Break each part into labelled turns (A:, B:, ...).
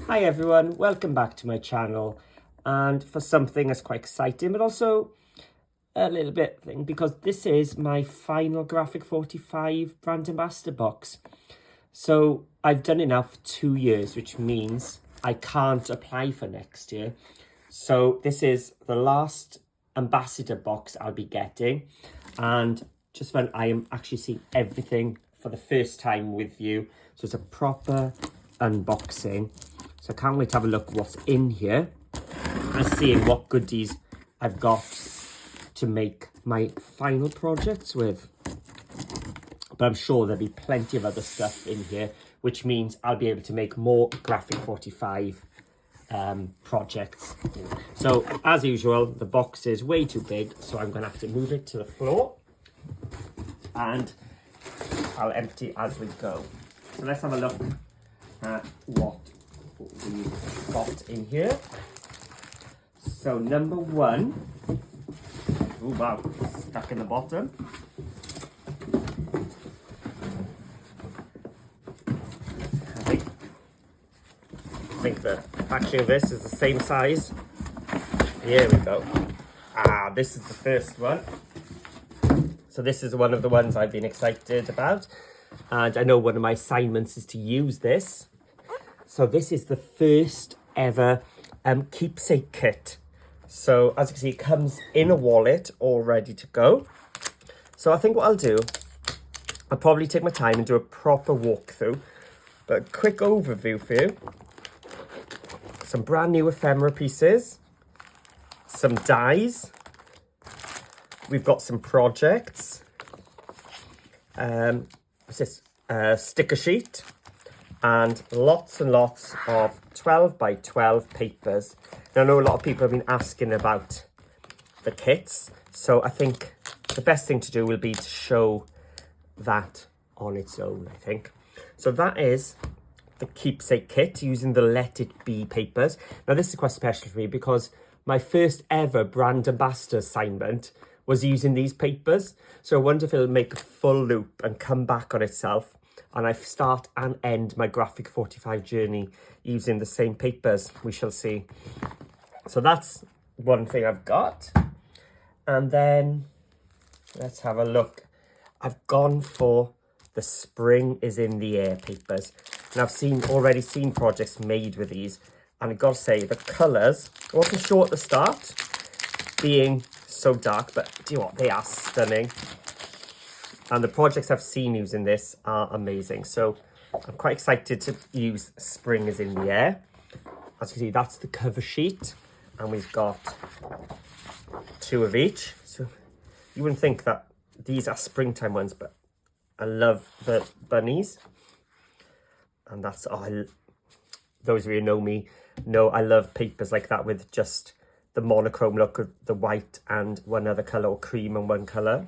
A: Hi everyone, welcome back to my channel, and for something that's quite exciting but also a little bit thing, because this is my final Graphic 45 brand ambassador box. So I've done it now for 2 years, which means I can't apply for next year. So this is the last ambassador box I'll be getting, and just when I am actually seeing everything for the first time with you. So it's a proper unboxing. So I can't wait to have a look what's in here and seeing what goodies I've got to make my final projects with. But I'm sure there'll be plenty of other stuff in here, which means I'll be able to make more Graphic 45 projects. So as usual, the box is way too big, so I'm gonna have to move it to the floor and I'll empty as we go. So let's have a look at what we've got in here. So number one, oh wow, stuck in the bottom. I think the packaging of this is the same size. Here we go. This is the first one. So this is one of the ones I've been excited about. And I know one of my assignments is to use this. So this is the first ever keepsake kit. So as you can see, it comes in a wallet all ready to go. So I think what I'll do, I'll probably take my time and do a proper walkthrough. But a quick overview for you. Some brand new ephemera pieces. Some dies. We've got some projects. What's this? Sticker sheet. And lots of 12 by 12 papers. Now, I know a lot of people have been asking about the kits. So I think the best thing to do will be to show that on its own, I think. So that is the keepsake kit using the Let It Be papers. Now, this is quite special for me because my first ever brand ambassador assignment was using these papers. So I wonder if it'll make a full loop and come back on itself. And I start and end my Graphic 45 journey using the same papers. We shall see. So that's one thing I've got. And then let's have a look. I've gone for the Spring is in the Air papers. And I've already seen projects made with these. And I've got to say, the colours, I wasn't sure at the start, being so dark, but do you know what? They are stunning. And the projects I've seen using this are amazing. So I'm quite excited to use Spring is in the Air. As you can see, that's the cover sheet. And we've got 2 of each. So you wouldn't think that these are springtime ones, but I love the bunnies. And that's, those of you who know me know I love papers like that with just the monochrome look of the white and one other colour, or cream and one colour.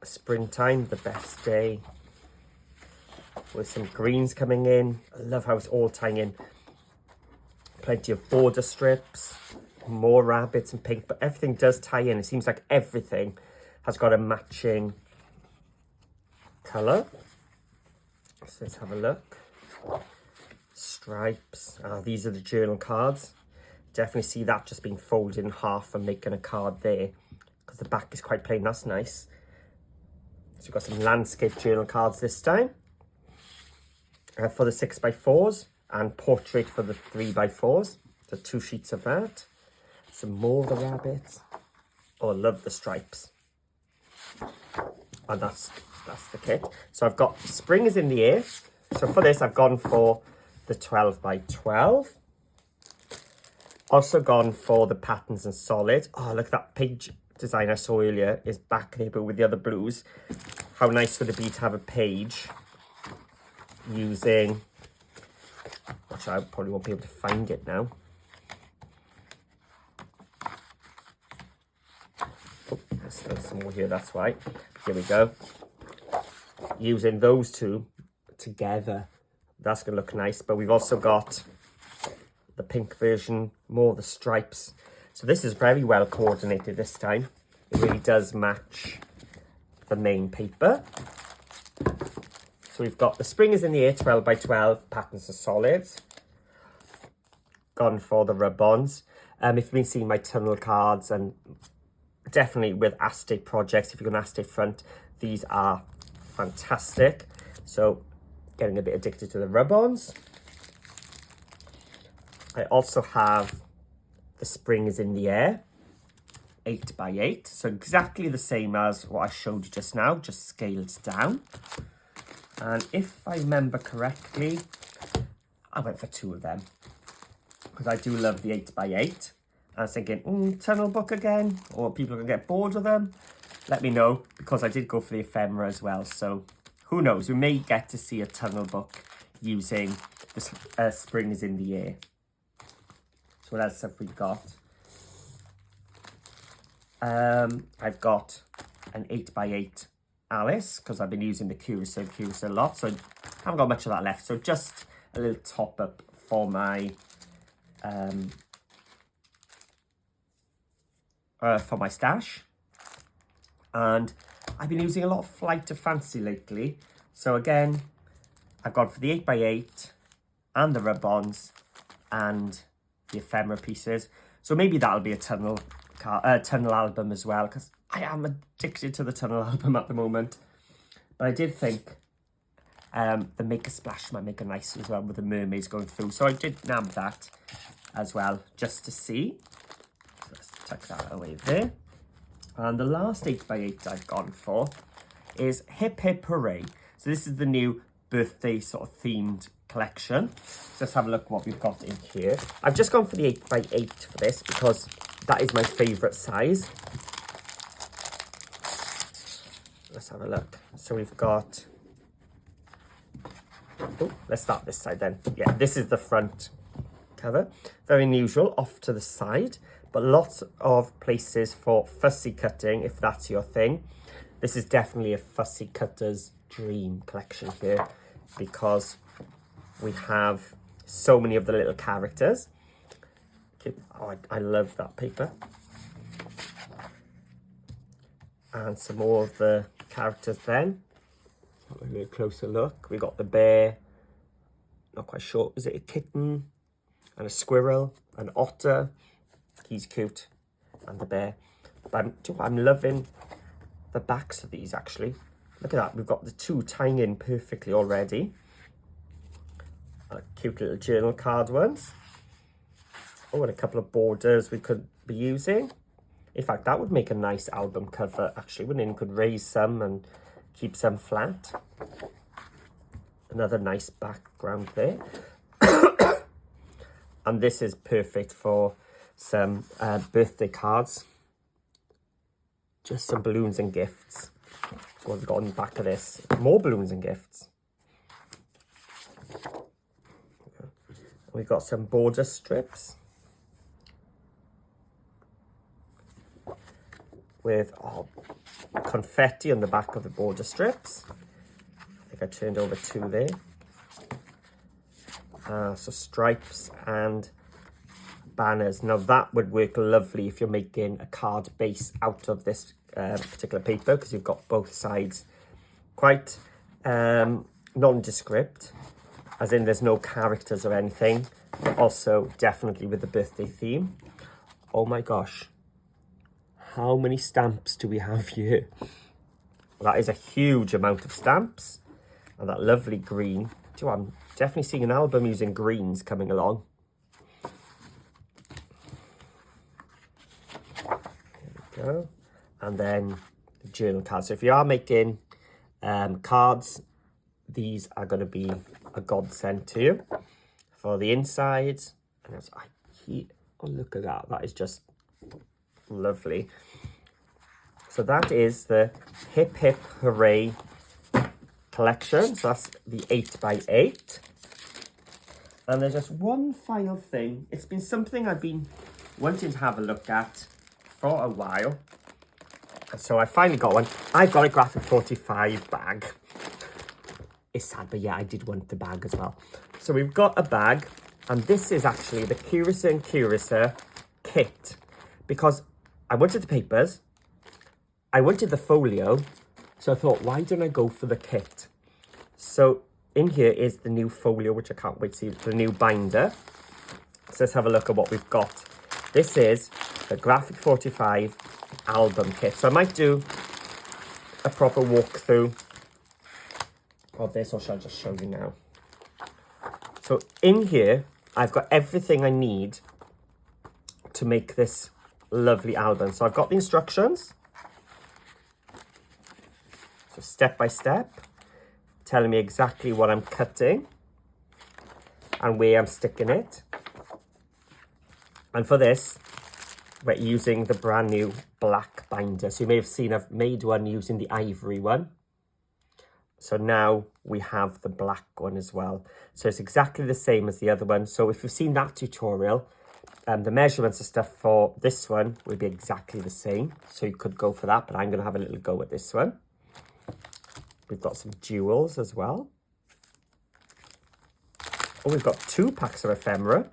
A: Springtime, the best day, with some greens coming in. I love how it's all tying in. Plenty of border strips, more rabbits and pink, but everything does tie in. It seems like everything has got a matching colour. So let's have a look. Stripes. These are the journal cards. Definitely see that just being folded in half and making a card there, because the back is quite plain. That's nice. So we've got some landscape journal cards this time for the 6x4s, and portrait for the 3x4s. So 2 sheets of that. Some more of the rabbits. Oh, I love the stripes. And that's the kit. So I've got Spring is in the Air. So for this, I've gone for the 12 by 12. Also gone for the patterns and solids. Oh, look, that page design I saw earlier is back there, but with the other blues. How nice would it be to have a page using, which I probably won't be able to find it now. Oh, there's still some more here, that's why. Here we go. Using those two together, that's going to look nice. But we've also got the pink version, more of the stripes. So this is very well coordinated this time. It really does match the main paper. So we've got the Spring is in the Air 12 by 12 patterns of solids. gone for the rub-ons. If you've been seeing my tunnel cards, and definitely with Astate projects, if you're going to Astate front, these are fantastic. So getting a bit addicted to the rub-ons. I also have the Spring is in the Air 8x8, so exactly the same as what I showed you just now, just scaled down. And if I remember correctly, I went for 2 of them because I do love the 8x8. I was thinking, tunnel book again, or people are going to get bored of them. Let me know, because I did go for the ephemera as well. So who knows, we may get to see a tunnel book using the Spring is in the Air. So what else have we got? I've got an 8x8 Alice, because I've been using the Curacao a lot. So I haven't got much of that left. So just a little top up for my stash. And I've been using a lot of Flight of Fancy lately. So again, I've gone for the 8x8 and the rub-ons and the ephemera pieces. So maybe that'll be a tunnel album as well, because I am addicted to the tunnel album at the moment. But I did think the Make a Splash might make a nice as well with the mermaids going through. So I did nab that as well, just to see. So let's tuck that away there. And the last 8x8 I've gone for is Hip Hip Hooray. So this is the new birthday sort of themed collection. So let's have a look what we've got in here. I've just gone for the 8x8 for this because that is my favourite size. Let's have a look. So we've got... Oh, let's start this side then. Yeah, this is the front cover. Very unusual, off to the side, but lots of places for fussy cutting if that's your thing. This is definitely a fussy cutter's dream collection here, because we have so many of the little characters. Oh, I love that paper. And some more of the characters then. A little closer look. We got the bear. Not quite sure. Is it a kitten? And a squirrel. An otter. He's cute. And the bear. But I'm loving the backs of these actually. Look at that. We've got the 2 tying in perfectly already. Cute little journal card ones. Oh, and a couple of borders we could be using. In fact, that would make a nice album cover actually, wouldn't it? You could raise some and keep some flat. Another nice background there. And this is perfect for some birthday cards. Just some balloons and gifts. What have we got on the back of this? More balloons and gifts. We've got some border strips with confetti on the back of the border strips. I think I turned over 2 there. So stripes and banners. Now that would work lovely if you're making a card base out of this particular paper, because you've got both sides quite nondescript, as in there's no characters or anything, but also definitely with the birthday theme. Oh my gosh. How many stamps do we have here? Well, that is a huge amount of stamps. And that lovely green. Do you know, I'm definitely seeing an album using greens coming along. There we go. And then the journal cards. So if you are making cards, these are going to be a godsend to you. For the insides. And that's, oh, look at that. That is just lovely. So that is the Hip Hip Hooray collection. So that's the 8x8. And there's just one final thing. It's been something I've been wanting to have a look at for a while. So I finally got one. I've got a Graphic 45 bag. It's sad, but yeah, I did want the bag as well. So we've got a bag, and this is actually the Curacao and Curacao kit, because I wanted the papers, I wanted the folio, so I thought, why don't I go for the kit? So in here is the new folio, which I can't wait to see, the new binder. So let's have a look at what we've got. This is the Graphic 45 album kit. So I might do a proper walkthrough of this, or shall I just show you now? So in here, I've got everything I need to make this lovely album. So I've got the instructions. So step by step, telling me exactly what I'm cutting and where I'm sticking it. And for this, we're using the brand new black binder. So you may have seen I've made one using the ivory one. So now we have the black one as well. So it's exactly the same as the other one. So if you've seen that tutorial, the measurements and stuff for this one will be exactly the same. So you could go for that, but I'm going to have a little go at this one. We've got some jewels as well. Oh, we've got 2 packs of ephemera.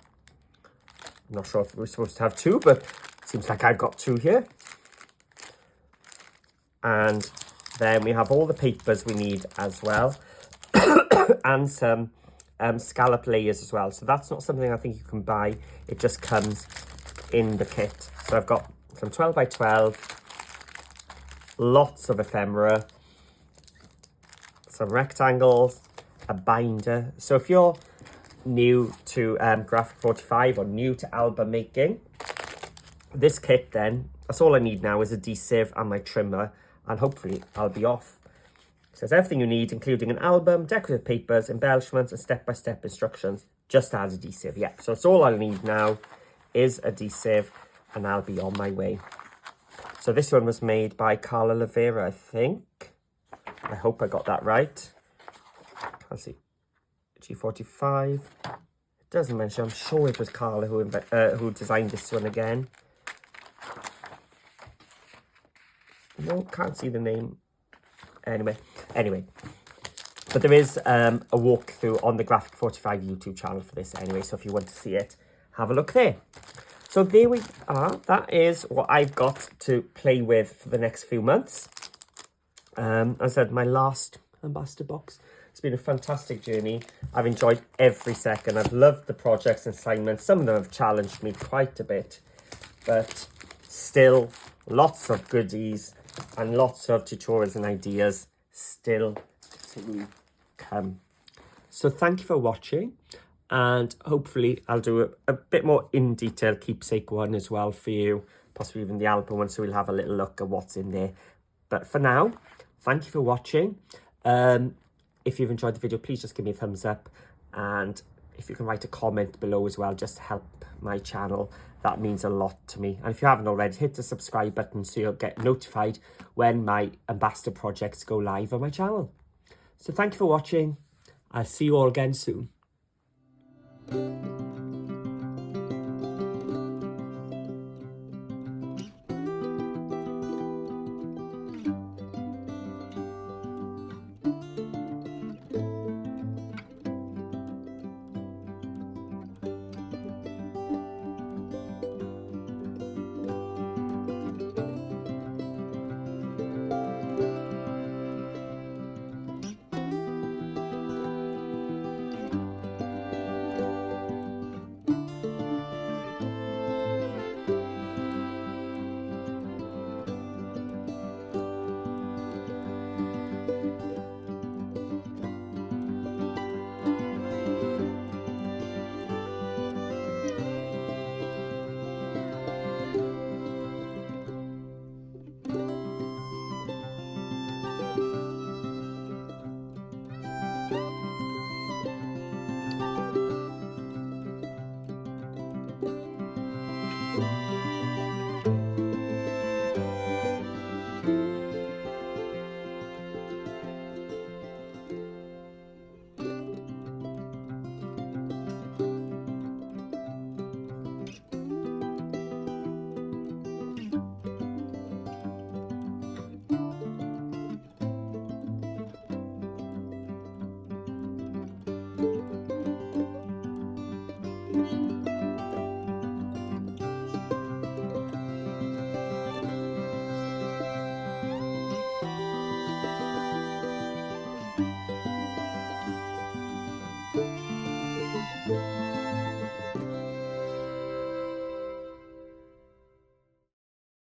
A: I'm not sure if we're supposed to have 2, but it seems like I've got 2 here. And then we have all the papers we need as well. And some scallop layers as well. So that's not something I think you can buy. It just comes in the kit. So I've got some 12 by 12, lots of ephemera, some rectangles, a binder. So if you're new to Graphic 45 or new to album making, this kit then, that's all I need now is adhesive and my trimmer, and hopefully I'll be off. It says everything you need, including an album, decorative papers, embellishments, and step-by-step instructions. Just add adhesive. Yeah, so it's all I need now is adhesive, and I'll be on my way. So this one was made by Carla Lavera, I think. I hope I got that right. Can't see. G45. It doesn't mention. I'm sure it was Carla who designed this one again. No, can't see the name. Anyway. But there is a walkthrough on the Graphic 45 YouTube channel for this anyway. So if you want to see it, have a look there. So there we are. That is what I've got to play with for the next few months. As I said, my last ambassador box. It's been a fantastic journey. I've enjoyed every second. I've loved the projects and assignments. Some of them have challenged me quite a bit, but still lots of goodies and lots of tutorials and ideas still to come. So thank you for watching, and hopefully I'll do a bit more in detail keepsake one as well for you, possibly even the album one, so we'll have a little look at what's in there. But for now, thank you for watching. If you've enjoyed the video, please just give me a thumbs up, and if you can write a comment below as well, just to help my channel, that means a lot to me. And if you haven't already, hit the subscribe button so you'll get notified when my ambassador projects go live on my channel. So thank you for watching. I'll see you all again soon.